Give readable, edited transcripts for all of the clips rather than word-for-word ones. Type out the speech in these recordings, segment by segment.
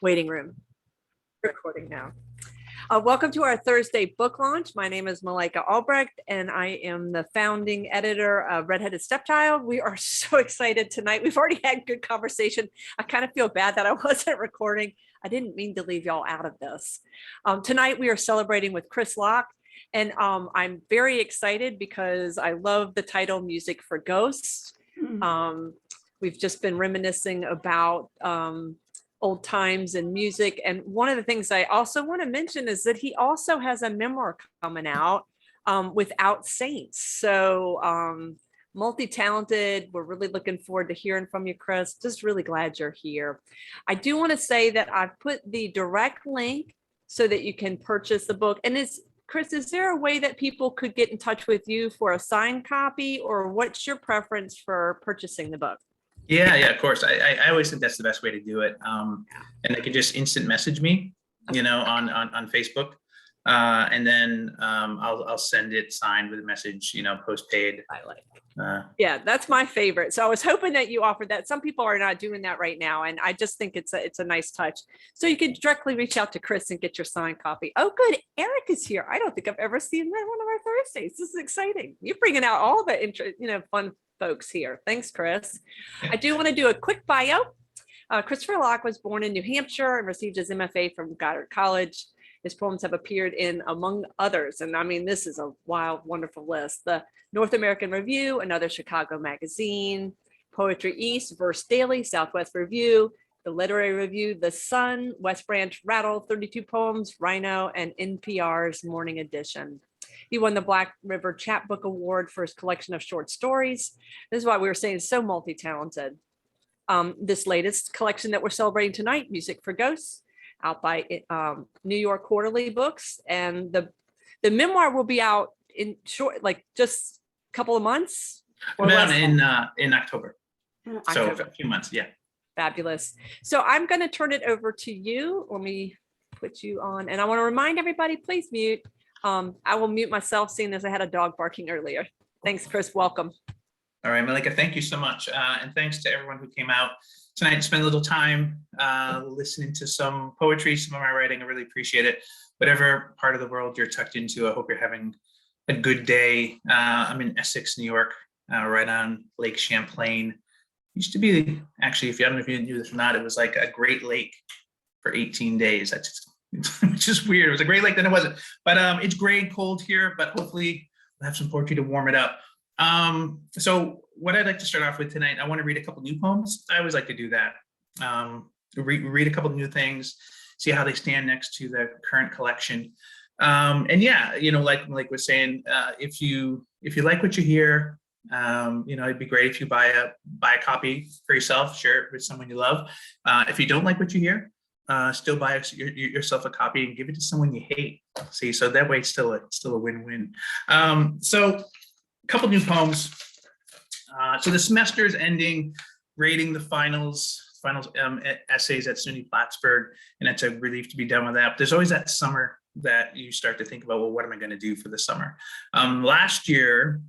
Waiting room. Recording now. Welcome to our Thursday book launch. My name is Malika Albrecht, and I am the founding editor of Redheaded Stepchild. We are so excited tonight. We've already had good conversation. I kind of feel bad that I wasn't recording. I didn't mean to leave y'all out of this. Tonight, we are celebrating with Chris Locke, and I'm very excited because I love the title Music for Ghosts. We've just been reminiscing about old times and music. And one of the things I also want to mention is that he also has a memoir coming out, Without Saints. So multi-talented. We're really looking forward to hearing from you, Chris. Just really glad you're here. I do want to say that I've put the direct link so that you can purchase the book. And Chris, is there a way that people could get in touch with you for a signed copy, or what's your preference for purchasing the book? Yeah, of course. I always think that's the best way to do it. And they can just instant message me, on Facebook. And then I'll send it signed with a message, postpaid. I like it. Yeah, that's my favorite. So I was hoping that you offered that. Some people are not doing that right now, and I just think it's a nice touch. So you can directly reach out to Chris and get your signed copy. Oh, good. Eric is here. I don't think I've ever seen that one of our Thursdays. This is exciting. You're bringing out all the fun folks here. Thanks, Chris. I do want to do a quick bio. Christopher Locke was born in New Hampshire and received his MFA from Goddard College. His poems have appeared in, among others, and I mean, this is a wild, wonderful list: the North American Review, another Chicago magazine, Poetry East, Verse Daily, Southwest Review, the Literary Review, The Sun, West Branch, Rattle, 32 Poems, Rhino, and NPR's Morning Edition. He won the Black River Chapbook Award for his collection of short stories. This is why we were saying he's so multi-talented. This latest collection that we're celebrating tonight, Music for Ghosts, out by New York Quarterly Books. And the memoir will be out in short, like just a couple of months. In October. So a few months, yeah. Fabulous. So I'm going to turn it over to you. Let me put you on. And I want to remind everybody, please mute. I will mute myself, seeing as I had a dog barking earlier. Thanks, Chris. Welcome. All right, Malika, thank you so much. And thanks to everyone who came out tonight to spend a little time listening to some poetry, some of my writing. I really appreciate it. Whatever part of the world you're tucked into, I hope you're having a good day. I'm in Essex, New York, right on Lake Champlain. Used to be, actually, I don't know if you knew this or not, it was like a Great Lake for 18 days. That's just weird. It was a Great Lake, then it wasn't. But it's gray and cold here, but hopefully we'll have some poetry to warm it up. So what I'd like to start off with tonight, I want to read a couple new poems. I always like to do that. Read a couple new things, see how they stand next to the current collection. And yeah, like was saying, if you like what you hear, it'd be great if you buy a copy for yourself, share it with someone you love. If you don't like what you hear, still buy yourself a copy and give it to someone you hate. See, so that way it's still a win-win. So a couple new poems. So the semester is ending, grading the finals essays at SUNY Plattsburgh, and it's a relief to be done with that. But there's always that summer that you start to think about, well, what am I going to do for the summer? Last year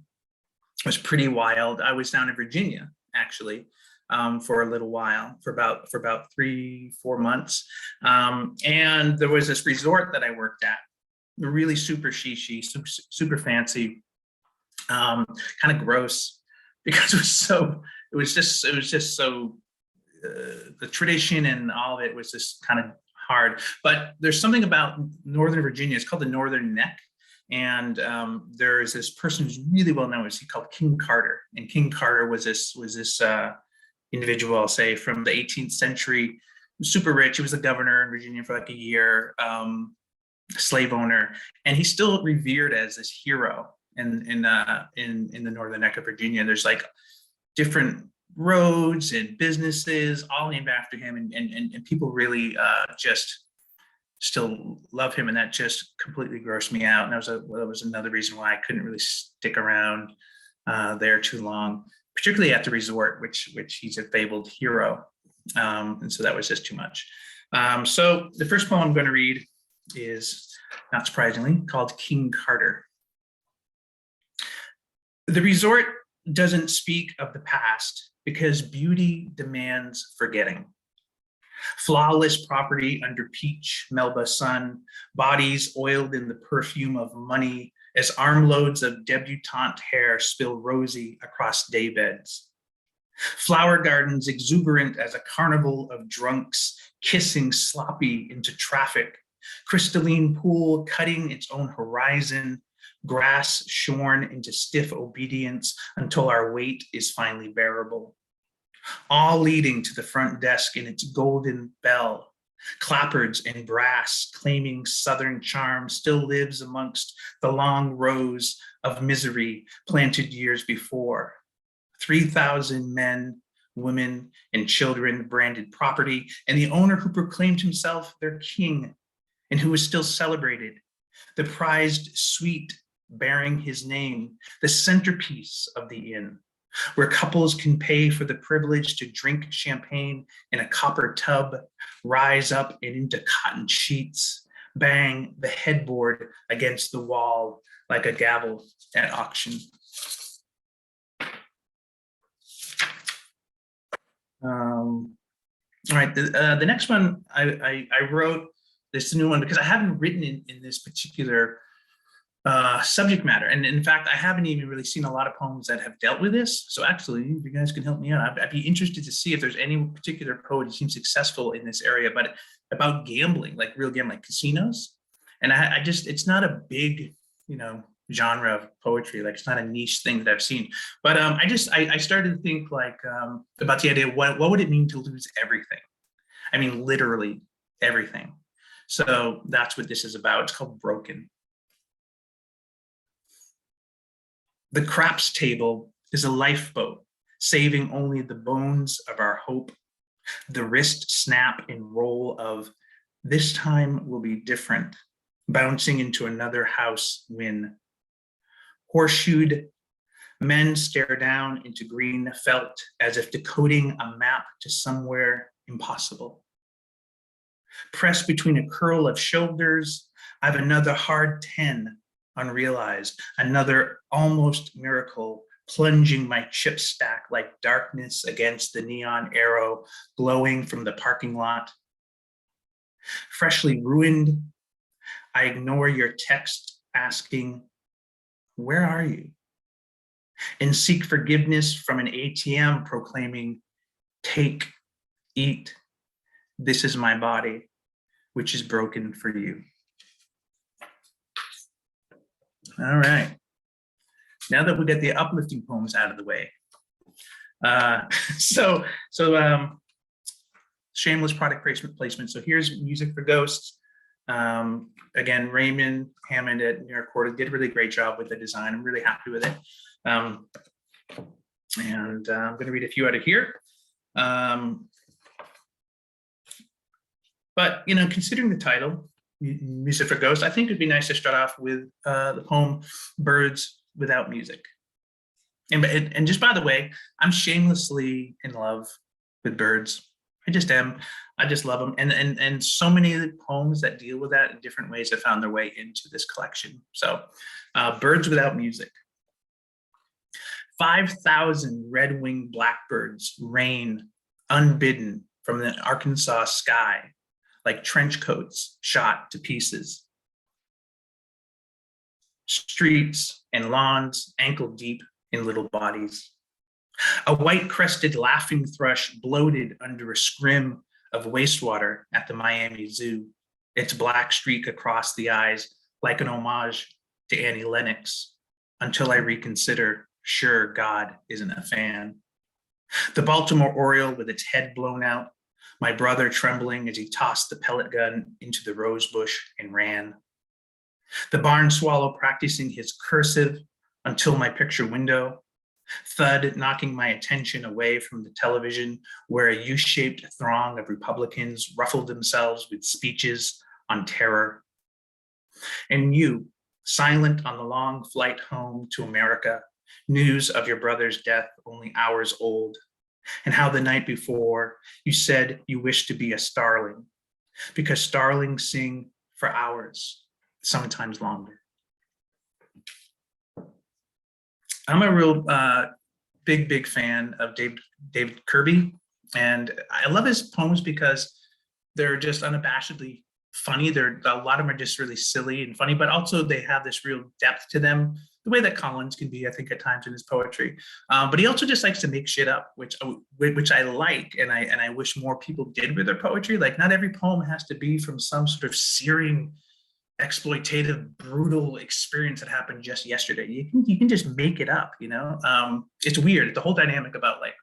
was pretty wild. I was down in Virginia, actually, for a little while, for about 3-4 months. And there was this resort that I worked at, really super shishi, super fancy, kind of gross, because it was just so the tradition and all of it was just kind of hard. But there's something about Northern Virginia. It's called the Northern Neck. And there's this person who's really well known. He's called King Carter. And King Carter was this individual, I'll say, from the 18th century, super rich. He was the governor in Virginia for like a year, slave owner, and he's still revered as this hero in the Northern Neck of Virginia. There's like different roads and businesses all named after him, and people really just still love him, and that just completely grossed me out. And that was another reason why I couldn't really stick around there too long, particularly at the resort, which he's a fabled hero. And so that was just too much. So the first poem I'm going to read is, not surprisingly, called King Carter. The resort doesn't speak of the past because beauty demands forgetting. Flawless property under peach Melba sun, bodies oiled in the perfume of money as armloads of debutante hair spill rosy across daybeds. Flower gardens exuberant as a carnival of drunks kissing sloppy into traffic, crystalline pool cutting its own horizon, grass shorn into stiff obedience until our weight is finally bearable. All leading to the front desk in its golden bell. Clapboards in brass claiming Southern charm still lives amongst the long rows of misery planted years before. 3,000 men, women, and children branded property, and the owner who proclaimed himself their king and who was still celebrated. The prized suite bearing his name, the centerpiece of the inn, where couples can pay for the privilege to drink champagne in a copper tub, rise up and into cotton sheets, bang the headboard against the wall like a gavel at auction. All right, the next one I wrote, this new one, because I haven't written in this particular subject matter. And in fact, I haven't even really seen a lot of poems that have dealt with this. So actually, if you guys can help me out, I'd be interested to see if there's any particular poet who seems successful in this area, but about gambling, like real gambling, like casinos. And I just, it's not a big, genre of poetry. Like it's not a niche thing that I've seen. But I started to think like about the idea of what would it mean to lose everything? I mean, literally everything. So that's what this is about. It's called Broken. The craps table is a lifeboat, saving only the bones of our hope. The wrist snap and roll of this time will be different, bouncing into another house win. Horseshoed, men stare down into green felt as if decoding a map to somewhere impossible. Pressed between a curl of shoulders, I've another hard 10 unrealized, another almost miracle, plunging my chip stack like darkness against the neon arrow glowing from the parking lot. Freshly ruined, I ignore your text asking, where are you? And seek forgiveness from an ATM proclaiming, take, eat, this is my body, which is broken for you. All right. Now that we get the uplifting poems out of the way. Shameless product placement. So here's Music for Ghosts. Again, Raymond Hammond at New York Quarter did a really great job with the design. I'm really happy with it. I'm going to read a few out of here. But, considering the title, Music for Ghosts, I think it'd be nice to start off with the poem Birds Without Music. And just by the way, I'm shamelessly in love with birds. I just am. I just love them. And so many poems that deal with that in different ways have found their way into this collection. So Birds Without Music. 5,000 red-winged blackbirds rain unbidden from the Arkansas sky, like trench coats shot to pieces. Streets and lawns ankle deep in little bodies. A white-crested laughing thrush bloated under a scrim of wastewater at the Miami Zoo, its black streak across the eyes like an homage to Annie Lennox, until I reconsider, sure God isn't a fan. The Baltimore Oriole with its head blown out, my brother trembling as he tossed the pellet gun into the rose bush and ran. The barn swallow practicing his cursive until my picture window, thud knocking my attention away from the television where a U-shaped throng of Republicans ruffled themselves with speeches on terror. And you, silent on the long flight home to America, news of your brother's death only hours old, and how the night before you said you wished to be a starling, because starlings sing for hours, sometimes longer. I'm a real big fan of David Kirby, and I love his poems because they're just unabashedly funny. A lot of them are just really silly and funny, but also they have this real depth to them, the way that Collins can be, I think, at times in his poetry. But he also just likes to make shit up, which I like, and I wish more people did with their poetry. Like, not every poem has to be from some sort of searing, exploitative, brutal experience that happened just yesterday. You can just make it up, you know. It's weird, the whole dynamic about like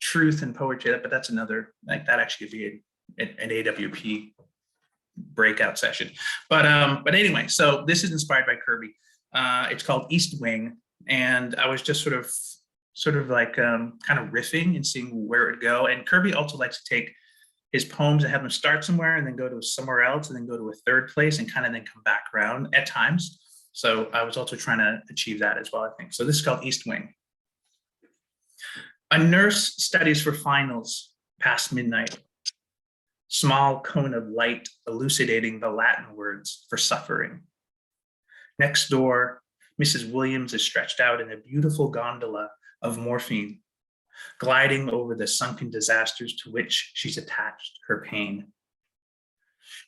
truth and poetry, but that's another, like, that actually could be an AWP breakout session. But anyway, so this is inspired by Kirby. It's called East Wing, and I was just sort of like kind of riffing and seeing where it would go. And Kirby also likes to take his poems and have them start somewhere and then go to somewhere else and then go to a third place and kind of then come back around at times. So I was also trying to achieve that as well, I think. So this is called East Wing. A nurse studies for finals past midnight. Small cone of light elucidating the Latin words for suffering. Next door, Mrs. Williams is stretched out in a beautiful gondola of morphine, gliding over the sunken disasters to which she's attached her pain.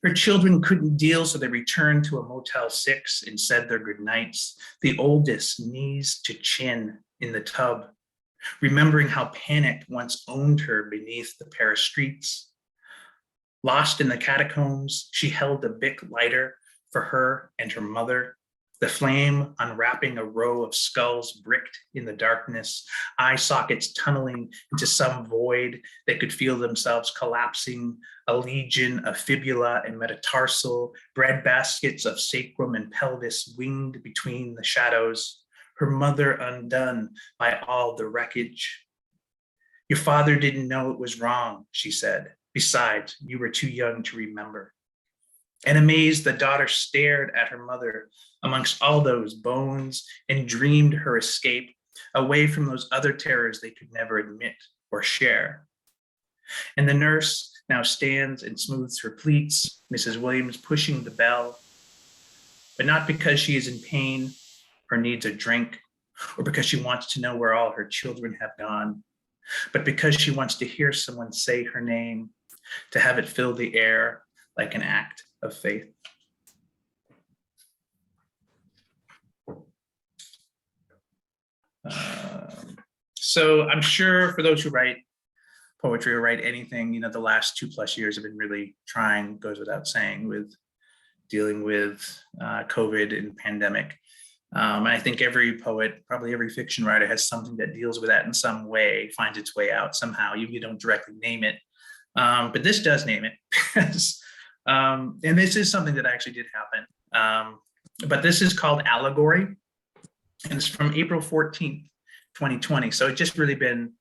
Her children couldn't deal, so they returned to a Motel 6 and said their goodnights, the oldest knees to chin in the tub, remembering how panic once owned her beneath the Paris streets. Lost in the catacombs, she held a Bic lighter for her and her mother, the flame unwrapping a row of skulls bricked in the darkness, eye sockets tunneling into some void. They could feel themselves collapsing, a legion of fibula and metatarsal, bread baskets of sacrum and pelvis winged between the shadows, her mother undone by all the wreckage. Your father didn't know it was wrong, she said. Besides, you were too young to remember. And amazed, the daughter stared at her mother amongst all those bones and dreamed her escape away from those other terrors they could never admit or share. And the nurse now stands and smooths her pleats, Mrs. Williams pushing the bell, but not because she is in pain or needs a drink, or because she wants to know where all her children have gone, but because she wants to hear someone say her name, to have it fill the air like an act of faith. So I'm sure for those who write poetry or write anything, you know, the last 2+ years have been really trying, goes without saying, with dealing with COVID and pandemic. And I think every poet, probably every fiction writer, has something that deals with that in some way, finds its way out somehow. You don't directly name it, but this does name it. And this is something that actually did happen. But this is called Allegory, and it's from April 14th, 2020. So it's just really been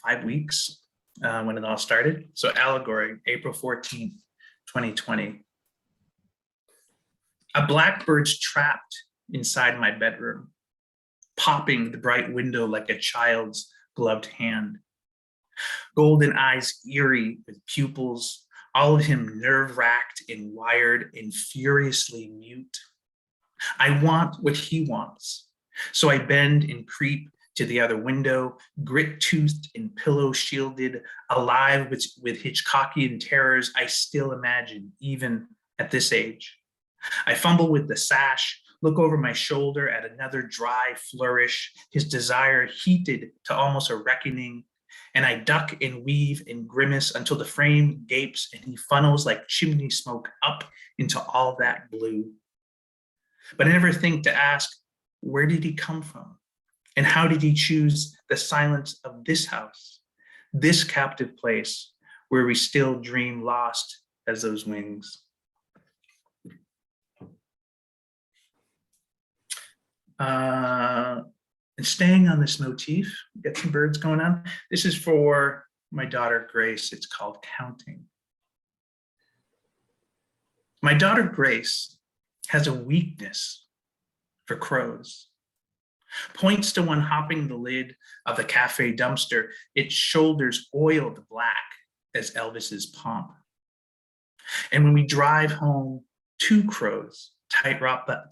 5 weeks when it all started. So Allegory, April 14th, 2020. A blackbird's trapped inside my bedroom, popping the bright window like a child's gloved hand. Golden eyes eerie with pupils, all of him nerve-wracked and wired and furiously mute. I want what he wants, so I bend and creep to the other window, grit-toothed and pillow-shielded, alive with Hitchcockian terrors I still imagine, even at this age. I fumble with the sash, look over my shoulder at another dry flourish, his desire heated to almost a reckoning, and I duck and weave and grimace until the frame gapes and he funnels like chimney smoke up into all that blue. But I never think to ask, where did he come from? And how did he choose the silence of this house, this captive place where we still dream lost as those wings? And staying on this motif, get some birds going on. This is for my daughter, Grace. It's called Counting. My daughter, Grace, has a weakness for crows. Points to one hopping the lid of the cafe dumpster, its shoulders oiled black as Elvis's pomp. And when we drive home, 2 crows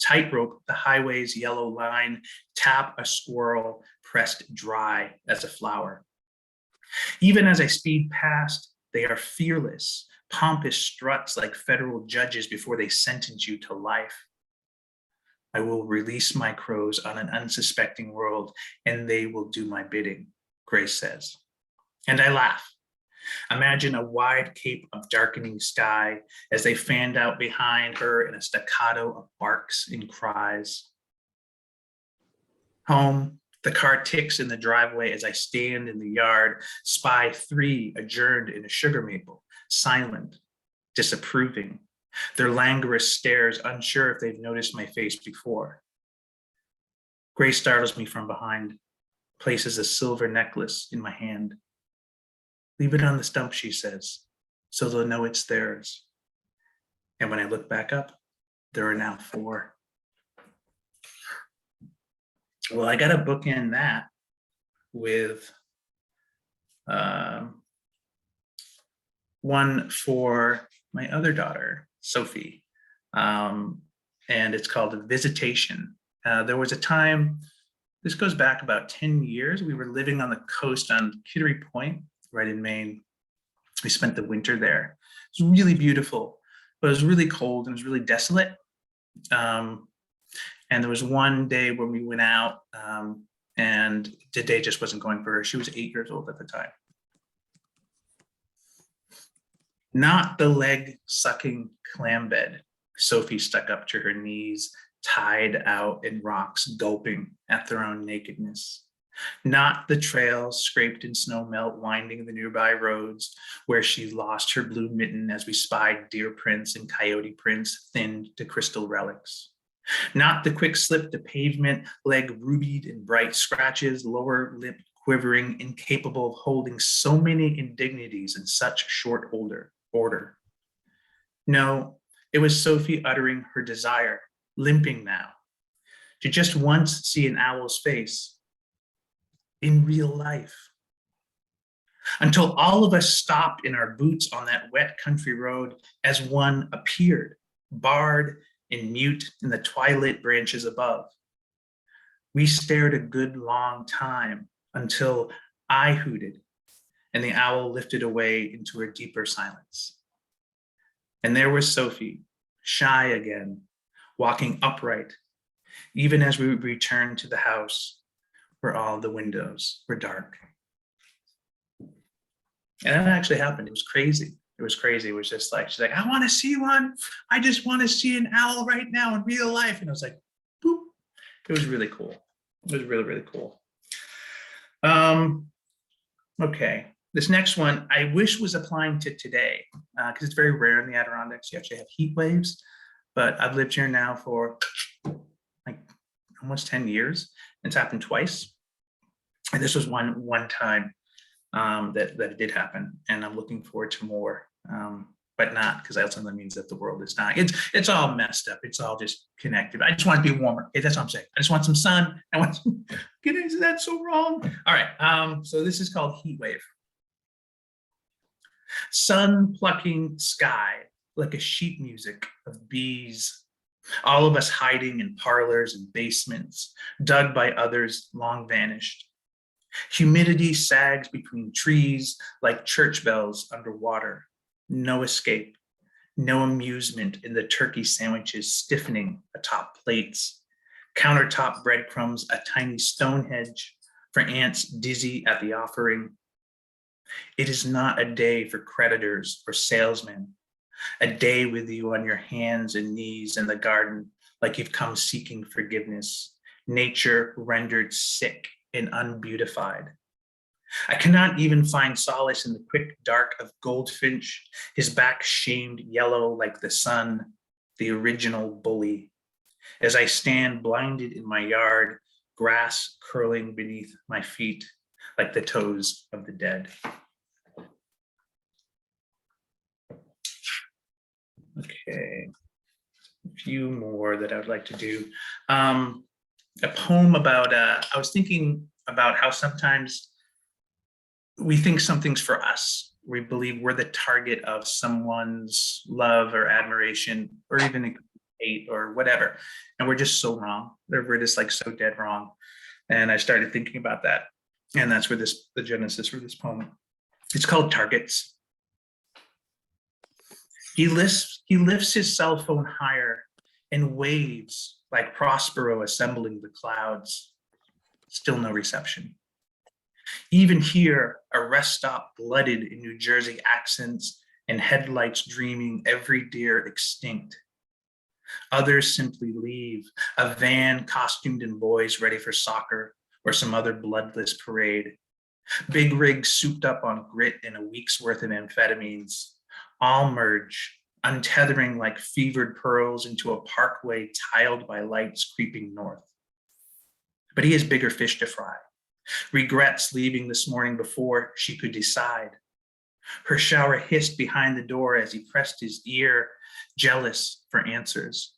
tightrope the highway's yellow line, tap a squirrel pressed dry as a flower. Even as I speed past, they are fearless, pompous struts like federal judges before they sentence you to life. I will release my crows on an unsuspecting world, and they will do my bidding, Grace says. And I laugh. Imagine a wide cape of darkening sky as they fanned out behind her in a staccato of barks and cries. Home, the car ticks in the driveway as I stand in the yard, spy 3 adjourned in a sugar maple, silent, disapproving, their languorous stares unsure if they've noticed my face before. Grace startles me from behind, places a silver necklace in my hand. Leave it on the stump, she says, so they'll know it's theirs. And when I look back up, there are now 4. Well, I got to bookend that with one for my other daughter, Sophie, and it's called Visitation. There was a time, this goes back about 10 years, we were living on the coast on Kittery Point, right in Maine. We spent the winter there. It was really beautiful, but it was really cold and it was really desolate. And there was one day when we went out and the day just wasn't going for her. She was 8 years old at the time. Not the leg-sucking clam bed. Sophie stuck up to her knees, tied out in rocks, gulping at their own nakedness. Not the trails scraped in snow melt, winding the nearby roads where she lost her blue mitten as we spied deer prints and coyote prints thinned to crystal relics. Not the quick slip to pavement, leg rubied in bright scratches, lower lip quivering, incapable of holding so many indignities in such short order. No, it was Sophie uttering her desire, limping now, to just once see an owl's face in real life. Until all of us stopped in our boots on that wet country road as one appeared, barred and mute in the twilight branches above. We stared a good long time until I hooted and the owl lifted away into a deeper silence. And there was Sophie, shy again, walking upright, even as we returned to the house where all the windows were dark. And that actually happened. It was crazy. It was crazy. It was just like, she's like, I want to see one. I just want to see an owl right now in real life. And I was like, boop. It was really cool. It was really, really cool. Okay. This next one, I wish was applying to today because it's very rare in the Adirondacks. You actually have heat waves, but I've lived here now for like almost 10 years. It's happened twice. And this was one time that it did happen. And I'm looking forward to more, but not because also that means that the world is dying. It's all messed up. It's all just connected. I just want to be warmer. Okay, that's what I'm saying. I just want some sun. I want some, is that so wrong? All right, so this is called Heat Wave. Sun plucking sky like a sheet music of bees. All of us hiding in parlors and basements, dug by others long vanished. Humidity sags between trees like church bells underwater. No escape, no amusement in the turkey sandwiches stiffening atop plates. Countertop breadcrumbs, a tiny Stonehenge for ants dizzy at the offering. It is not a day for creditors or salesmen, a day with you on your hands and knees in the garden like you've come seeking forgiveness, nature rendered sick and unbeautified. I cannot even find solace in the quick dark of Goldfinch, his back shamed yellow like the sun, the original bully. As I stand blinded in my yard, grass curling beneath my feet like the toes of the dead. Okay, a few more that I would like to do. A poem about, I was thinking about how sometimes we think something's for us. We believe we're the target of someone's love or admiration, or even hate or whatever. And we're just so wrong. We're just like so dead wrong. And I started thinking about that. And that's where the genesis for this poem. It's called Targets. He lifts his cell phone higher and waves like Prospero assembling the clouds. Still no reception. Even here, a rest stop blooded in New Jersey accents and headlights dreaming every deer extinct. Others simply leave, a van costumed in boys ready for soccer or some other bloodless parade. Big rigs souped up on grit and a week's worth of amphetamines. All merge, untethering like fevered pearls into a parkway tiled by lights creeping north. But he has bigger fish to fry. Regrets leaving this morning before she could decide. Her shower hissed behind the door as he pressed his ear, jealous for answers.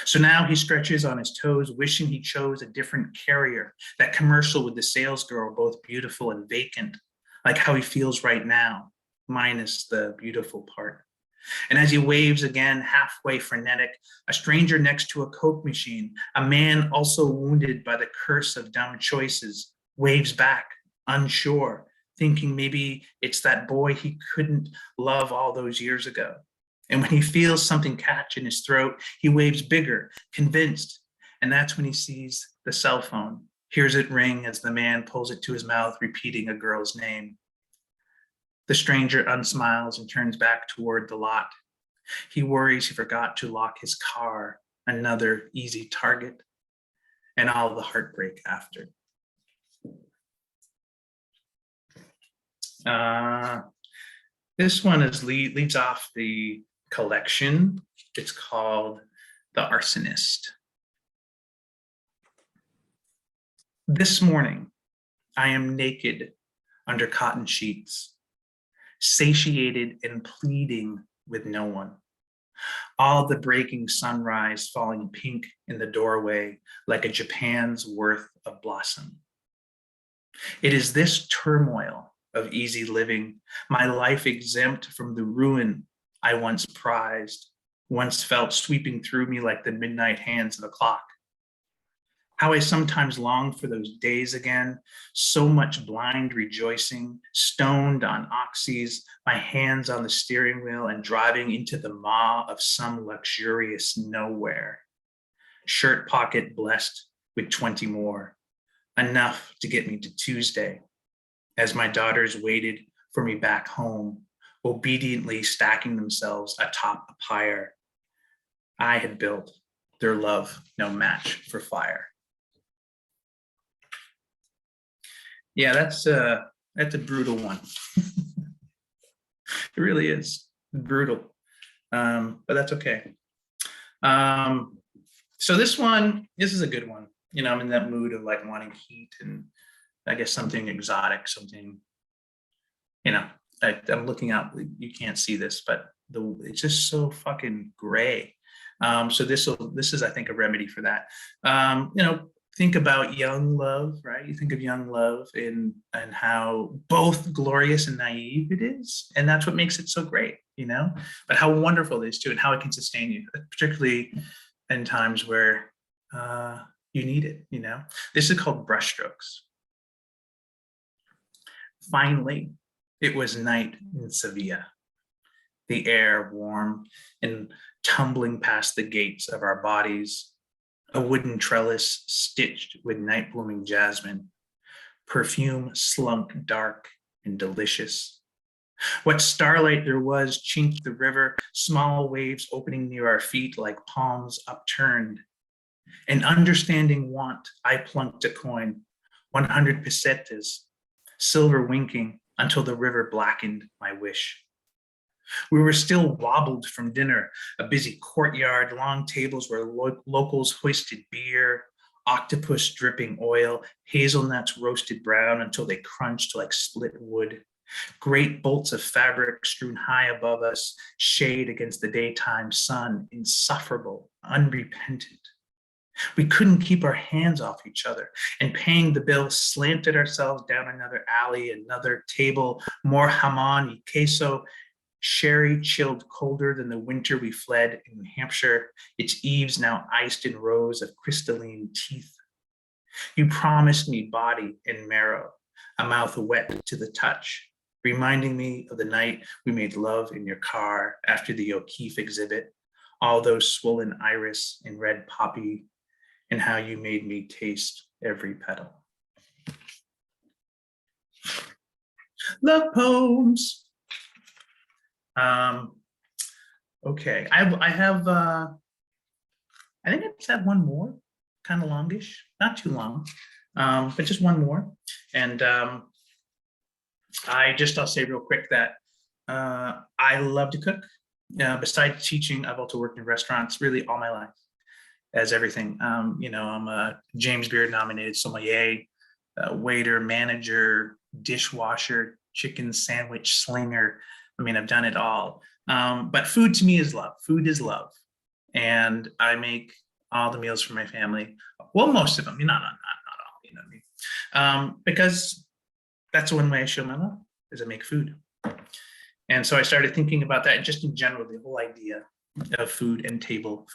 So now he stretches on his toes, wishing he chose a different carrier, that commercial with the salesgirl, both beautiful and vacant, like how he feels right now, minus the beautiful part. And as he waves again, halfway frenetic, a stranger next to a Coke machine, a man also wounded by the curse of dumb choices, waves back, unsure, thinking maybe it's that boy he couldn't love all those years ago. And when he feels something catch in his throat, he waves bigger, convinced. And that's when he sees the cell phone, hears it ring as the man pulls it to his mouth, repeating a girl's name. The stranger unsmiles and turns back toward the lot. He worries he forgot to lock his car, another easy target, and all the heartbreak after. This one leads off the collection. It's called The Arsonist. This morning, I am naked under cotton sheets, satiated and pleading with no one. All the breaking sunrise falling pink in the doorway like a Japan's worth of blossom. It is this turmoil of easy living, my life exempt from the ruin I once prized, once felt sweeping through me like the midnight hands of a clock. How I sometimes long for those days again, so much blind rejoicing, stoned on oxys, my hands on the steering wheel and driving into the maw of some luxurious nowhere. Shirt pocket blessed with 20 more, enough to get me to Tuesday, as my daughters waited for me back home, obediently stacking themselves atop a pyre I had built, their love no match for fire. Yeah, that's a brutal one. It really is brutal, but that's okay. So this is a good one. You know, I'm in that mood of like wanting heat and I guess something exotic, something, you know, I'm looking out, you can't see this, but it's just so fucking gray. So this is, I think, a remedy for that. You know, think about young love, right? You think of young love and how both glorious and naive it is. And that's what makes it so great, you know, but how wonderful it is too, and how it can sustain you, particularly in times where you need it, you know. This is called Brushstrokes. Finally, it was night in Sevilla, the air warm and tumbling past the gates of our bodies, a wooden trellis stitched with night blooming jasmine, perfume slunk dark and delicious. What starlight there was chinked the river, small waves opening near our feet like palms upturned. An understanding want, I plunked a coin, 100 pesetas, silver winking until the river blackened my wish. We were still wobbled from dinner, a busy courtyard, long tables where locals hoisted beer, octopus dripping oil, hazelnuts roasted brown until they crunched like split wood, great bolts of fabric strewn high above us, shade against the daytime sun, insufferable, unrepentant. We couldn't keep our hands off each other, and paying the bill, slanted ourselves down another alley, another table, more jamon y queso, sherry chilled colder than the winter we fled in Hampshire, its eaves now iced in rows of crystalline teeth. You promised me body and marrow, a mouth wet to the touch, reminding me of the night we made love in your car after the O'Keeffe exhibit, all those swollen iris and red poppy, and how you made me taste every petal. Love poems. Okay, I have, I think I just have one more, kind of longish, not too long, but just one more. And I'll say real quick that I love to cook. Besides teaching, I've also worked in restaurants really all my life as everything. I'm a James Beard nominated sommelier, waiter, manager, dishwasher, chicken sandwich slinger. I mean, I've done it all. But food to me is love. Food is love. And I make all the meals for my family. Well, most of them, not all, you know what I mean? Because that's one way I show my love, is I make food. And so I started thinking about that, and just in general, the whole idea of food and table.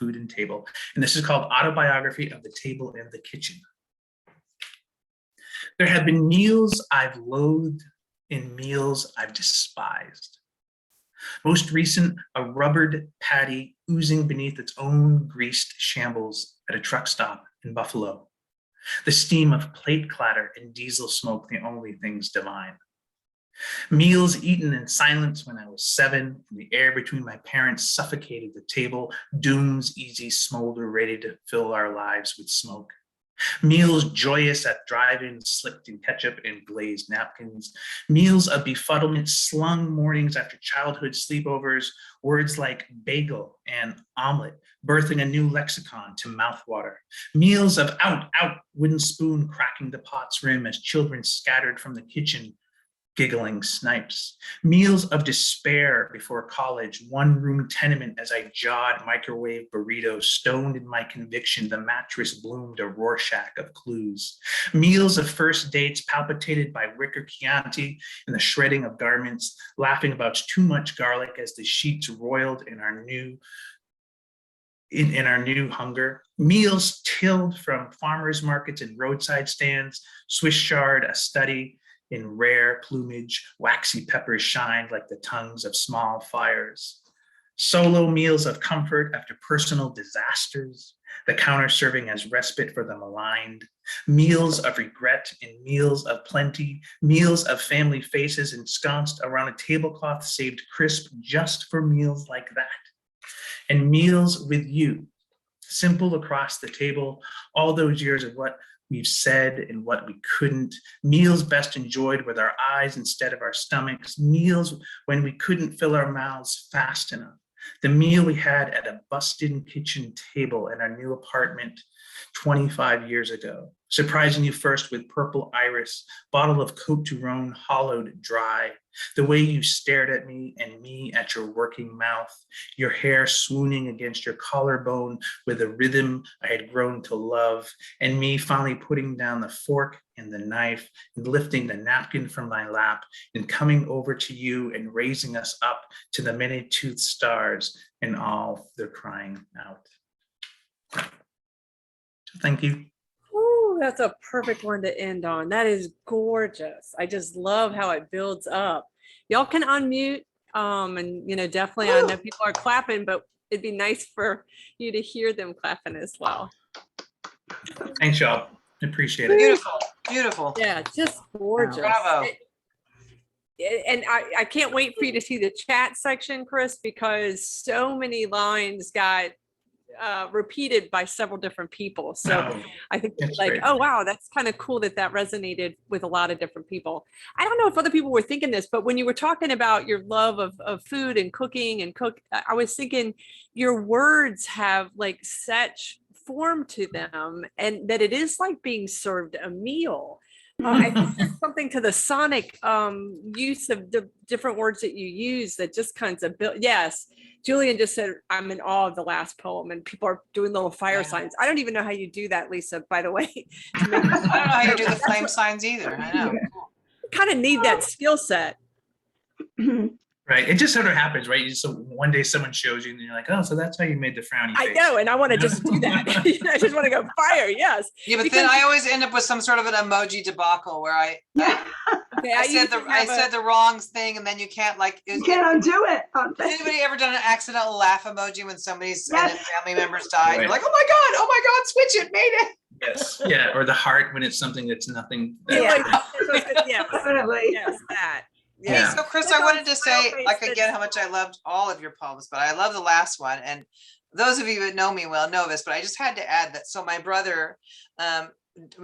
And this is called Autobiography of the Table and the Kitchen. There have been meals I've loathed and meals I've despised. Most recent, a rubbered patty oozing beneath its own greased shambles at a truck stop in Buffalo. The steam of plate clatter and diesel smoke, the only things divine. Meals eaten in silence when I was 7, and the air between my parents suffocated the table, doom's easy smolder ready to fill our lives with smoke. Meals joyous at drive-ins slicked in ketchup and glazed napkins. Meals of befuddlement slung mornings after childhood sleepovers. Words like bagel and omelet, birthing a new lexicon to mouthwater. Meals of out, wooden spoon cracking the pot's rim as children scattered from the kitchen, giggling snipes. Meals of despair before college, one-room tenement as I jawed microwave burritos, stoned in my conviction, the mattress bloomed a Rorschach of clues. Meals of first dates palpitated by Ricker Chianti and the shredding of garments, laughing about too much garlic as the sheets roiled in our new hunger. Meals tilled from farmers markets and roadside stands, Swiss chard a study, in rare plumage, waxy peppers shined like the tongues of small fires. Solo meals of comfort after personal disasters, the counter serving as respite for the maligned. Meals of regret and meals of plenty, meals of family faces ensconced around a tablecloth saved crisp just for meals like that. And meals with you, simple across the table, all those years of what we've said and what we couldn't, meals best enjoyed with our eyes instead of our stomachs, meals when we couldn't fill our mouths fast enough, the meal we had at a busted kitchen table in our new apartment 25 years ago, surprising you first with purple iris, bottle of Cote du Rhone hollowed dry, the way you stared at me and me at your working mouth, your hair swooning against your collarbone with a rhythm I had grown to love, and me finally putting down the fork and the knife and lifting the napkin from my lap and coming over to you and raising us up to the many-toothed stars and all their crying out. Thank you. Ooh, that's a perfect one to end on. That is gorgeous. I just love how it builds up. Y'all can unmute, and definitely I know people are clapping, but it'd be nice for you to hear them clapping as well. Thanks, y'all. Appreciate it. Beautiful, beautiful. Yeah, just gorgeous. Bravo. And I can't wait for you to see the chat section, Chris, because so many lines got repeated by several different people. So I think it's like, great. Oh, wow, that's kind of cool that resonated with a lot of different people. I don't know if other people were thinking this, but when you were talking about your love of food and cooking I was thinking your words have like such form to them, and that it is like being served a meal. I think there's something to the sonic use of the different words that you use that just kind of build. Yes, Julian just said, I'm in awe of the last poem, and people are doing little fire signs. I don't even know how you do that, Lisa, by the way. I don't know how you do the flame signs either. I know. Kind of need that skill set. Right. It just sort of happens, right? So one day someone shows you and you're like, oh, so that's how you made the frowny face. I know. And I want to just do that. I just want to go fire. Yes. Yeah. But then I always end up with some sort of an emoji debacle where Okay, I used to have said the wrong thing, and then you can't like. You can't undo it. Has anybody ever done an accidental laugh emoji when somebody's and Yes. then family members died? Right. You're like, oh my God, switch it, made it. Yes, yeah, or the heart when it's something that's nothing. Yeah. Yes, Definitely. yes, that. Hey, Yeah. so Chris, Click I on wanted to smile say face like that's- again how much I loved all of your poems, but I love the last one. And those of you that know me well know this, but I just had to add that. So my brother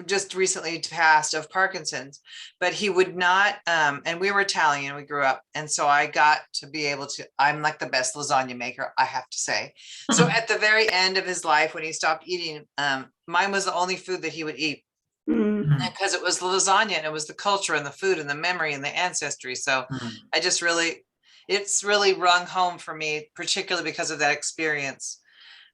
just recently passed of Parkinson's, but he would not, and we were Italian, we grew up. And so I got to be able to, I'm like the best lasagna maker, I have to say. So at the very end of his life, when he stopped eating, mine was the only food that he would eat. Because it was the lasagna and it was the culture and the food and the memory and the ancestry. So I just really, it's really rung home for me, particularly because of that experience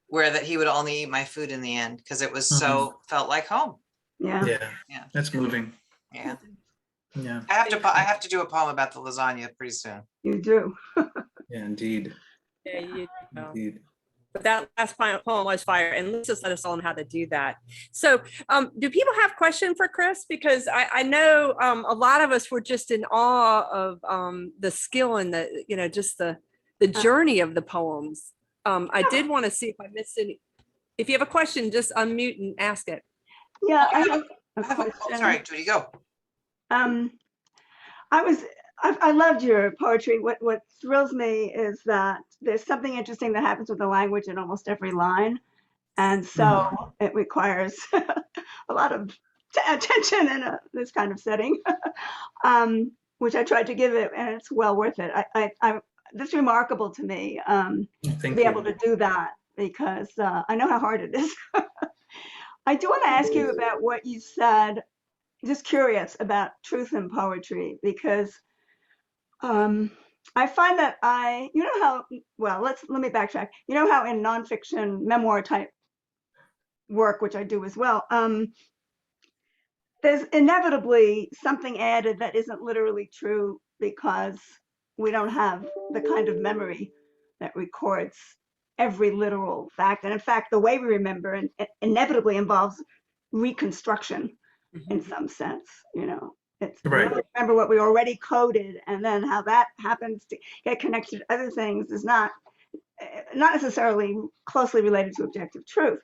where that he would only eat my food in the end because it was so felt like home. Yeah. Yeah, that's moving. Yeah. Yeah, I have to do a poem about the lasagna pretty soon. You do. yeah, indeed, Yeah, you know. indeed. But that last poem was fire, and let's just let us all know how to do that. So do people have questions for Chris? Because I know a lot of us were just in awe of the skill and the, you know, just the journey of the poems. I did want to see if I missed any. If you have a question, just unmute and ask it. Yeah, I have a question. Oh, sorry, Judy, go. I loved your poetry. What thrills me is that there's something interesting that happens with the language in almost every line. And so it requires a lot of attention in this kind of setting, which I tried to give it, and it's well worth it. That's remarkable to me to Thank be you. able to do that, because I know how hard it is. I do want to ask you about what you said, just curious about truth in poetry, because I find that you know how, well, let me backtrack. You know how in nonfiction memoir type work, which I do as well, there's inevitably something added that isn't literally true because we don't have the kind of memory that records every literal fact. And in fact, the way we remember inevitably involves reconstruction in some sense, you know. It's Right. remember what we already coded, and then how that happens to get connected to other things is not necessarily closely related to objective truth.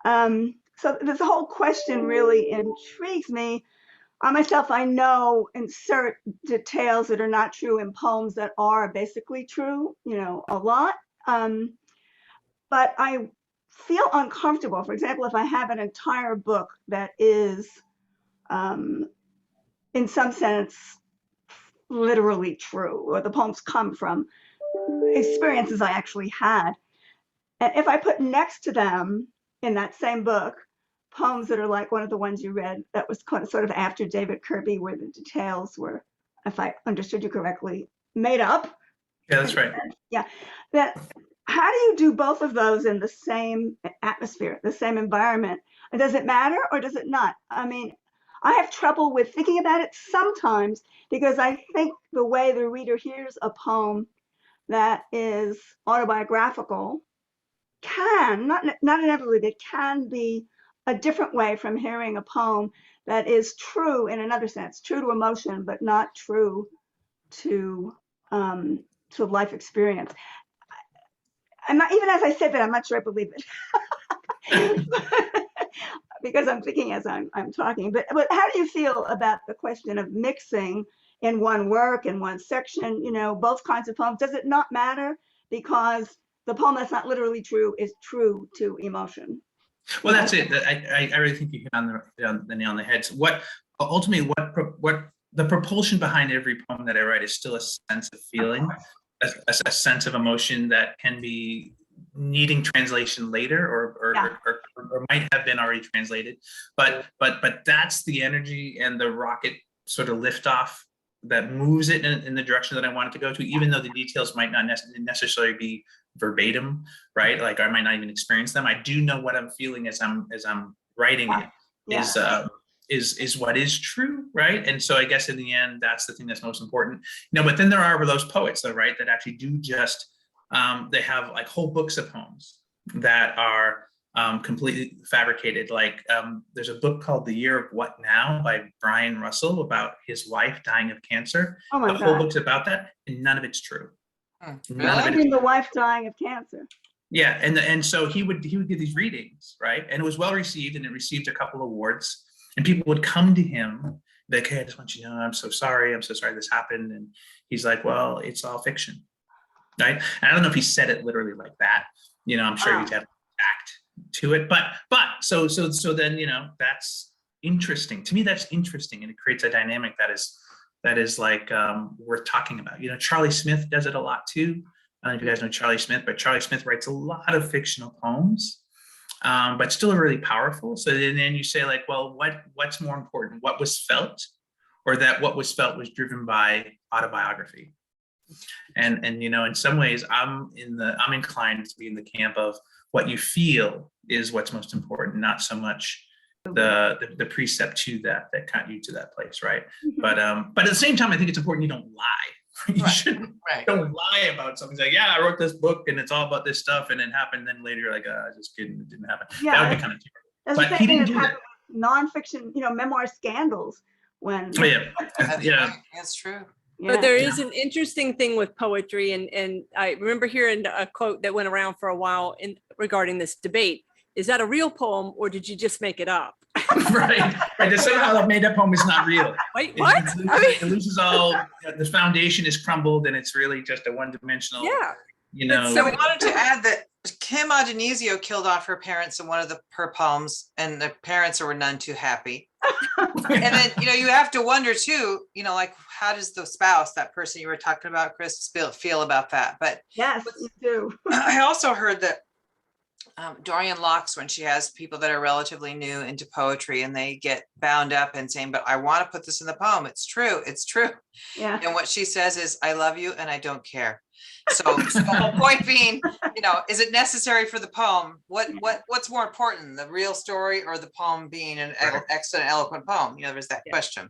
So this whole question really intrigues me. I myself, I know insert details that are not true in poems that are basically true, you know, a lot. But I feel uncomfortable. For example, if I have an entire book that is in some sense literally true, or the poems come from experiences I actually had. And if I put next to them in that same book poems that are like one of the ones you read that was sort of after David Kirby, where the details were, if I understood you correctly, made up. Yeah, that's right. Yeah. How do you do both of those in the same atmosphere, the same environment? Does it matter or does it not? I mean, I have trouble with thinking about it sometimes because I think the way the reader hears a poem that is autobiographical can, not inevitably, but can be a different way from hearing a poem that is true in another sense, true to emotion, but not true to life experience. I'm not, even as I said that, I'm not sure I believe it. Because I'm thinking as I'm talking, but how do you feel about the question of mixing in one work, in one section, you know, both kinds of poems? Does it not matter because the poem that's not literally true is true to emotion? Well, that's it. I really think you hit on the nail on the head. So what ultimately what the propulsion behind every poem that I write is still a sense of feeling, a sense of emotion that can be needing translation later or might have been already translated, but that's the energy and the rocket sort of liftoff that moves it in the direction that I want it to go to, even though the details might not necessarily be verbatim, right? Like I might not even experience them. I do know what I'm feeling as I'm writing it is what is true, right? And so I guess in the end, that's the thing that's most important. You know, but then there are those poets, though, right, that actually do just they have like whole books of poems that are completely fabricated. Like there's a book called The Year of What Now by Brian Russell about his wife dying of cancer. Oh my The whole God. book's about that, and none of it's true. None of I it. mean, the wife dying of cancer. Yeah, and so he would give these readings, right? And it was well received, and it received a couple of awards. And people would come to him like, "Hey, I just want you to know, I'm so sorry this happened." And he's like, "Well, it's all fiction," right? And I don't know if he said it literally like that. I'm sure he'd have act to it, but so then that's interesting to me. That's interesting, and it creates a dynamic that is like worth talking about. Charlie Smith does it a lot too. I don't know if you guys know Charlie Smith, but Charlie Smith writes a lot of fictional poems, but still really powerful. So then you say like, well, what's more important, what was felt, or that what was felt was driven by autobiography? And in some ways, I'm inclined to be in the camp of what you feel is what's most important, not so much the precept to that got you to that place, right? But at the same time, I think it's important you don't lie. You shouldn't don't lie about something. Like, yeah, I wrote this book and it's all about this stuff, and it happened. Then later you're like, just kidding, it didn't happen. Yeah, that would be kind of terrible. That's But he didn't do that. that. Nonfiction, memoir scandals when. Oh, yeah, yeah. That's true. But there is an interesting thing with poetry, and I remember hearing a quote that went around for a while regarding this debate. Is that a real poem, or did you just make it up? Right. Just somehow that made up poem is not real. Wait, what? It loses all. The foundation is crumbled, and it's really just a one-dimensional. Yeah. So I wanted to add that Kim Adonisio killed off her parents in one of her poems, and the parents were none too happy. And then you have to wonder too, like how does the spouse, that person you were talking about, Chris, feel about that? But yes, you do. I also heard that Dorian Locke's, when she has people that are relatively new into poetry and they get bound up and saying, but I want to put this in the poem. It's true. Yeah. And what she says is, I love you and I don't care. So the whole point being, is it necessary for the poem? What's more important, the real story or the poem being an excellent, eloquent poem? There's that question.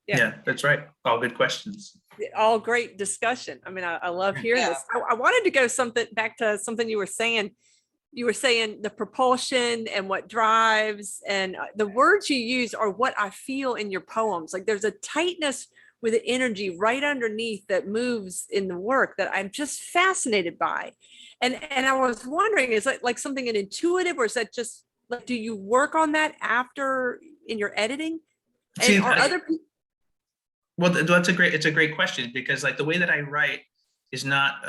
Yeah, that's right. All good questions. All great discussion. I mean, I love hearing this. I wanted to go back to something you were saying. You were saying the propulsion and what drives, and the words you use are what I feel in your poems. Like there's a tightness with the energy right underneath that moves in the work that I'm just fascinated by. And I was wondering, is that like something intuitive, or is that just like, do you work on that after in your editing? And other people? Well, it's a great question, because like the way that I write is not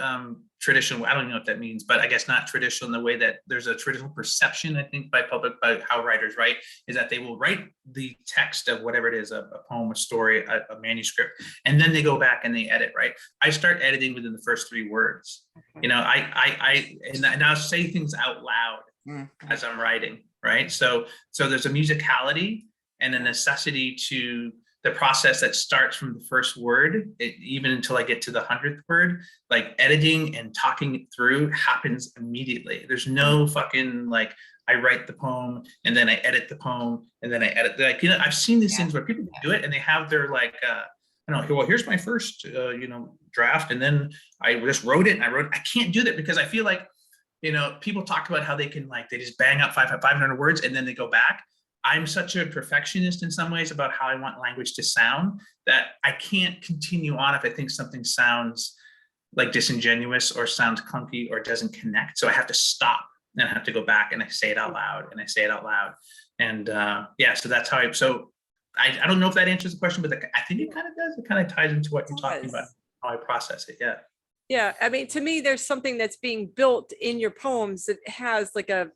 traditional. I don't even know what that means, but I guess not traditional in the way that there's a traditional perception, I think, by how writers write, is that they will write the text of whatever it is, a poem, a story, a manuscript, and then they go back and they edit, right? I start editing within the first 3 words. And I'll say things out loud as I'm writing, right? So there's a musicality and a necessity to the process that starts from the first word, even until I get to the 100th word. Like editing and talking it through happens immediately. There's no fucking like, I write the poem and then I edit the poem and then I edit. Like, I've seen these things where people do it and they have their like, well, here's my first, draft, and then I just wrote it. I can't do that, because I feel like, people talk about how they can they just bang out 500 words and then they go back. I'm such a perfectionist in some ways about how I want language to sound that I can't continue on if I think something sounds like disingenuous or sounds clunky or doesn't connect. So I have to stop and I have to go back and I say it out loud and I say it out loud. And so that's how I don't know if that answers the question, but I think it kind of does. It kind of ties into what you're talking about, how I process it. Yeah. Yeah. I mean, to me, there's something that's being built in your poems that has like an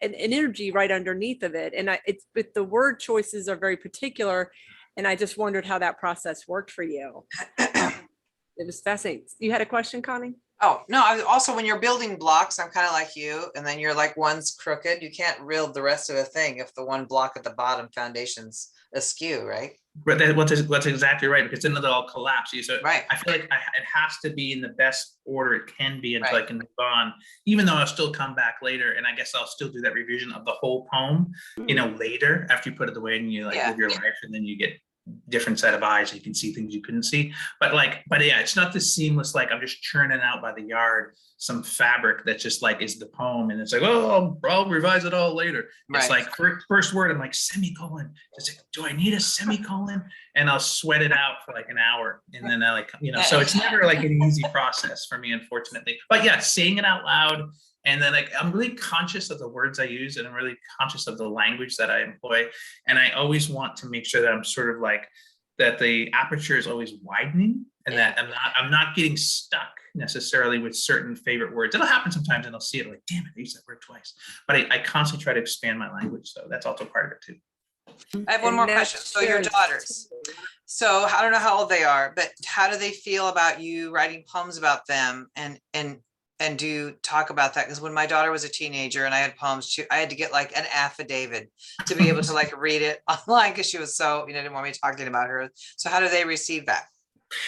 energy right underneath of it. And but the word choices are very particular. And I just wondered how that process worked for you. It was fascinating. You had a question, Connie? Oh, no, also when you're building blocks, I'm kind of like you, and then you're like, one's crooked. You can't build the rest of a thing if the one block at the bottom foundation's askew, right? But that's exactly right, because then it'll all collapse. So right. I feel like it has to be in the best order it can be until I can move on, even though I'll still come back later, and I guess I'll still do that revision of the whole poem, later after you put it away and you live your life, and then you get different set of eyes. You can see things you couldn't see. But yeah, it's not this seamless, like I'm just churning out by the yard some fabric that just like is the poem. And it's like, oh, I'll revise it all later. It's like first word, I'm like, semicolon. It's like, do I need a semicolon? And I'll sweat it out for like an hour. And then I like, so it's never like an easy process for me, unfortunately. But yeah, saying it out loud. And then like, I'm really conscious of the words I use, and I'm really conscious of the language that I employ. And I always want to make sure that I'm sort of like, that the aperture is always widening, and that I'm not getting stuck necessarily with certain favorite words. It'll happen sometimes and I'll see it like, damn it, I used that word twice. But I constantly try to expand my language. So that's also part of it too. I have one more question. So your daughters, so I don't know how old they are, but how do they feel about you writing poems about them? And do you talk about that? Because when my daughter was a teenager and I had poems too, I had to get like an affidavit to be able to like read it online, because she was so, didn't want me talking about her. So how do they receive that?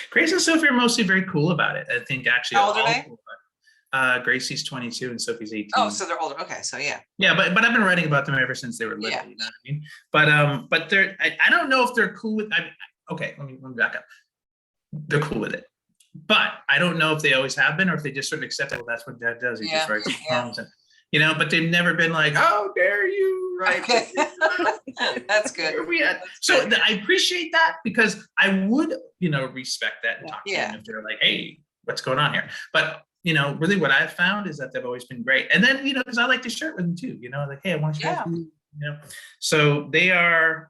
Grace and Sophie are mostly very cool about it. I think actually. How old are they? Gracie's 22 and Sophie's 18. Oh, so they're older. Okay, so yeah. Yeah, but I've been writing about them ever since they were little. Yeah. You know what I mean? But they're I don't know if they're cool with. Okay, let me back up. They're cool with it, but I don't know if they always have been, or if they just sort of accept that. Well, that's what Dad does. He just writes poems, and but they've never been like, how dare you write? Okay. That's good. So I appreciate that, because I would respect that and talk to them if they're like, hey, what's going on here? But really what I've found is that they've always been great. And then because I like to share it with them too. Like, hey, I want to share with you. So they're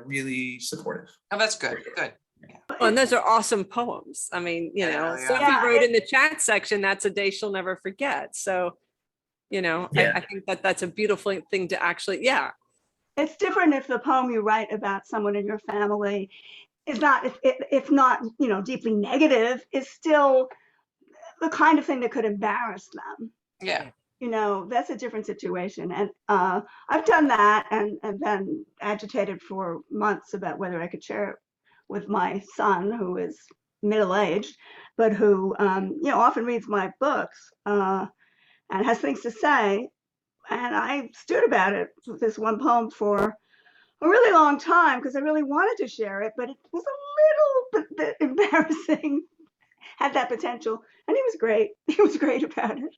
really supportive. Oh, that's good. Good. Well, and those are awesome poems. I mean, Sophie wrote in the chat section, that's a day she'll never forget. So, I think that's a beautiful thing to actually, It's different if the poem you write about someone in your family is not, if not, deeply negative, is still the kind of thing that could embarrass them. Yeah. That's a different situation. And I've done that and been agitated for months about whether I could share it with my son, who is middle-aged, but who, often reads my books and has things to say. And I stood about it with this one poem for a really long time, because I really wanted to share it, but it was a little bit embarrassing, had that potential. And he was great. He was great about it.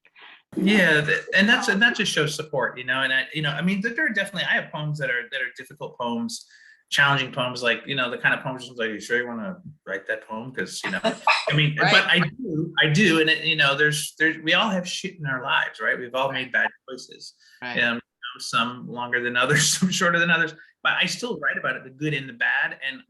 Yeah, and that just shows support, and I mean, there are definitely, I have poems that are difficult poems, challenging poems, like the kind of poems like, you sure you want to write that poem? Because I mean, right. But I do, and there's we all have shit in our lives, right? We've all made bad choices, right. Some longer than others, some shorter than others, but I still write about it, the good and the bad. And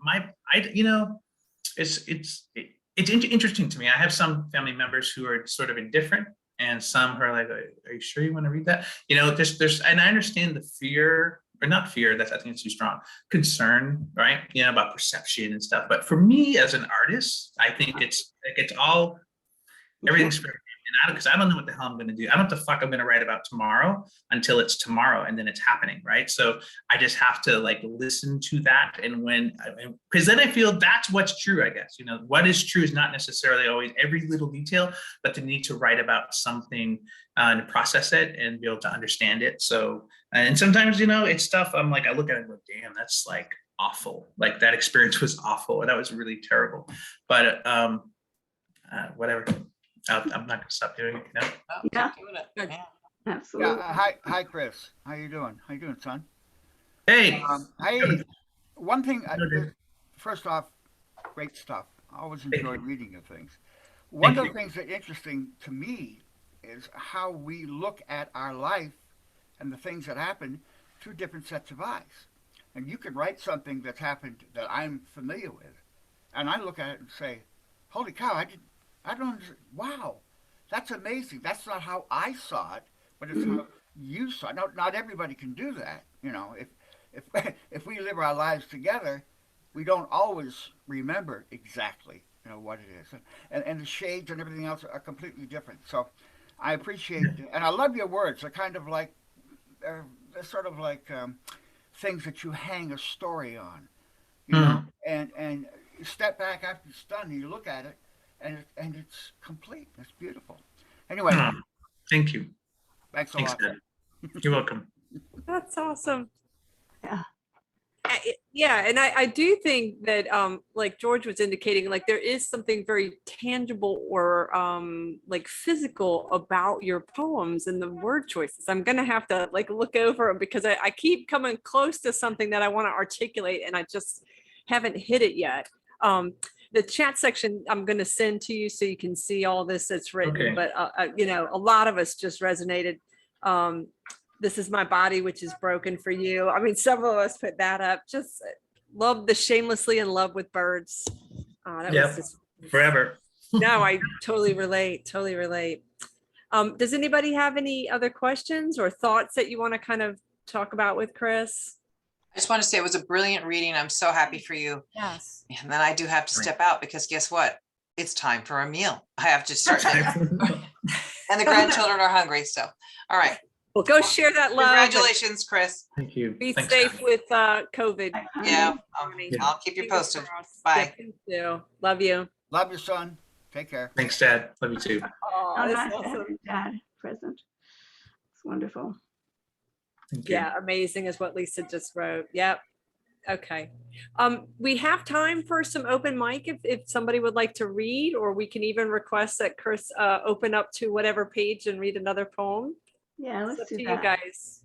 it's interesting to me. I have some family members who are sort of indifferent, and some who are like, are you sure you want to read that? There's, and I understand the fear, or not fear, I think it's too strong, concern, right? About perception and stuff. But for me as an artist, I think it's all, everything's fair. Because I don't know what the hell I'm going to do. I don't know what the fuck I'm going to write about tomorrow until it's tomorrow, and then it's happening, right? So I just have to like listen to that, and because then I feel that's what's true, I guess. What is true is not necessarily always every little detail, but the need to write about something and process it and be able to understand it. So, and sometimes it's stuff I'm like, I look at it and go, damn, that's like awful. Like that experience was awful, and that was really terrible. But whatever. I'm not gonna stop doing it. Yeah. Absolutely. Yeah, hi, Chris. How you doing? How you doing, son? Hey. One thing. First off, great stuff. I always enjoy reading your things. One of the things that interesting to me is how we look at our life and the things that happen through different sets of eyes. And you can write something that's happened that I'm familiar with, and I look at it and say, "Holy cow! I don't understand. Wow, that's amazing. That's not how I saw it, but it's how you saw it." Not everybody can do that. If we live our lives together, we don't always remember exactly what it is, and the shades and everything else are completely different. So I appreciate it, and I love your words. They're kind of like they're sort of like things that you hang a story on, and you step back after it's done and you look at it. And it's complete. It's beautiful. Anyway. Thank you. Thanks a lot. Dad. You're welcome. That's awesome. Yeah. I do think that like George was indicating, like there is something very tangible or like physical about your poems and the word choices. I'm gonna have to like look over them because I keep coming close to something that I want to articulate and I just haven't hit it yet. The chat section I'm going to send to you so you can see all this that's written. Okay. But you know, a lot of us just resonated. This is my body, which is broken for you. I mean, several of us put that up. Just love the shamelessly in love with birds. That Yep. was just Forever. no, I totally relate. Totally relate. Does anybody have any other questions or thoughts that you want to kind of talk about with Chris? I just want to say it was a brilliant reading. I'm so happy for you. Yes. And then I do have to step out because guess what? It's time for a meal. I have to start. And the grandchildren are hungry. So, all right. Well, go share that love. Congratulations, Chris. Thank you. Be Thanks, safe Dad. with COVID. Yeah, Honey. I'll keep you Fingers posted. crossed. Bye. Yeah, thank you. Love you. Love your son. Take care. Thanks, Dad. Love you too. Oh, Oh, that's nice to have awesome. your dad present. It's wonderful. Thank you. Yeah, amazing is what Lisa just wrote. Yep. Okay. We have time for some open mic if somebody would like to read, or we can even request that Chris open up to whatever page and read another poem. Yeah, It's let's up do to you that. guys.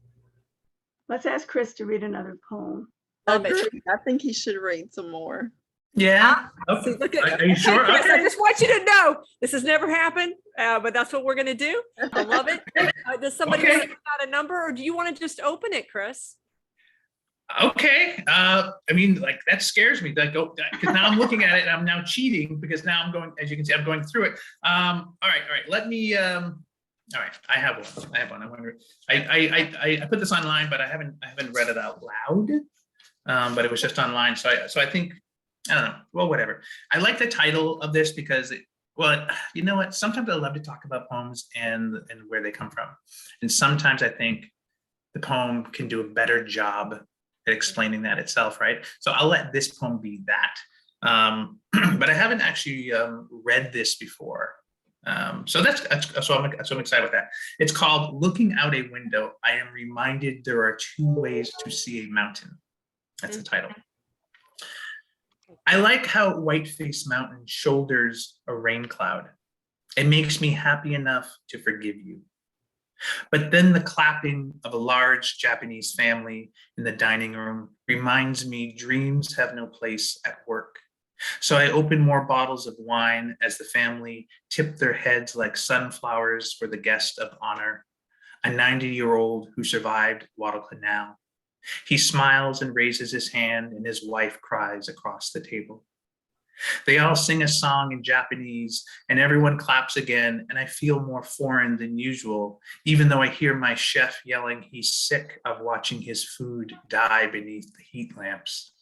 Let's ask Chris to read another poem. Love it. Agreed. I think he should read some more. Yeah. See, Okay. look at, Are you sure? Chris, I Okay. just want you to know this has never happened, but that's what we're gonna do. I love it. Does somebody Okay. want to put out a number, or do you want to just open it, Chris? Okay. I mean, like that scares me. Like, go because now I'm looking at it and I'm now cheating because now I'm going, as you can see, I'm going through it. All right. Let me. All right. I have one. I wonder. I put this online, but I haven't read it out loud. But it was just online. So I think I don't know. Well, whatever. I like the title of this because well, you know what? Sometimes I love to talk about poems and where they come from, and sometimes I think the poem can do a better job at explaining that itself, right? So I'll let this poem be that. But I haven't actually read this before. So I'm excited with that. It's called "Looking Out a Window. I am reminded there are two ways to see a mountain." That's the title. I like how Whiteface Mountain shoulders a rain cloud. It makes me happy enough to forgive you. But then the clapping of a large Japanese family in the dining room reminds me dreams have no place at work. So I open more bottles of wine as the family tip their heads like sunflowers for the guest of honor, a 90-year-old who survived Guadalcanal. He smiles and raises his hand, and his wife cries across the table. They all sing a song in Japanese, and everyone claps again, and I feel more foreign than usual, even though I hear my chef yelling he's sick of watching his food die beneath the heat lamps.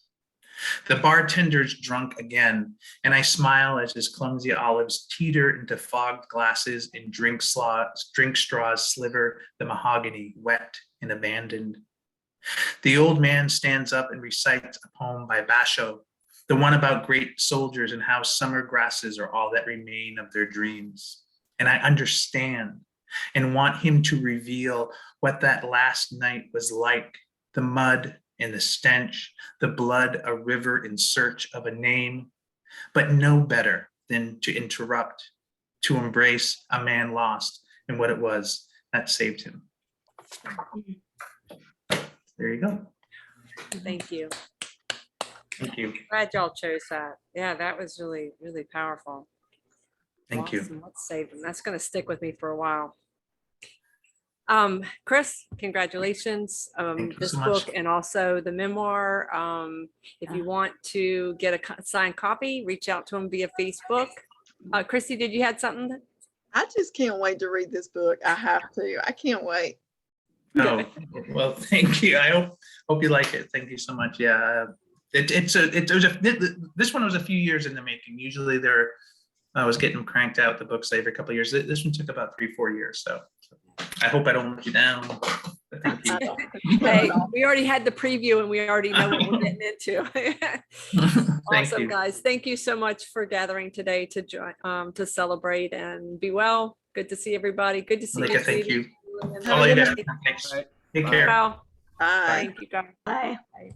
The bartender's drunk again, and I smile as his clumsy olives teeter into fogged glasses and drink straws sliver the mahogany, wet and abandoned. The old man stands up and recites a poem by Basho, the one about great soldiers and how summer grasses are all that remain of their dreams. And I understand and want him to reveal what that last night was like, the mud and the stench, the blood a river in search of a name, but no better than to interrupt, to embrace a man lost in what it was that saved him. There you go. Thank you. Thank you. Glad y'all chose that. Yeah, that was really, really powerful. Thank you. Awesome. Let's save them. That's going to stick with me for a while. Chris, congratulations. Thank you This so much. book and also the memoir. If you want to get a signed copy, reach out to him via Facebook. Christy, did you have something? I just can't wait to read this book. I have to. I can't wait. Oh, well, thank you. I hope you like it. Thank you so much. Yeah, this one was a few years in the making. Usually I was getting cranked out the books every couple of years. This one took about 3-4 years. So I hope I don't let you down. But thank you. Hey, we already had the preview and we already know what we're getting into. Thank Awesome, you. guys. Thank you so much for gathering today to join, to celebrate, and be well. Good to see everybody. Good to see Malika, you. thank you. Julian. All you guys. Bye. Thanks. Take Bye. care. Well, Bye. thank you, guys. Bye. Bye.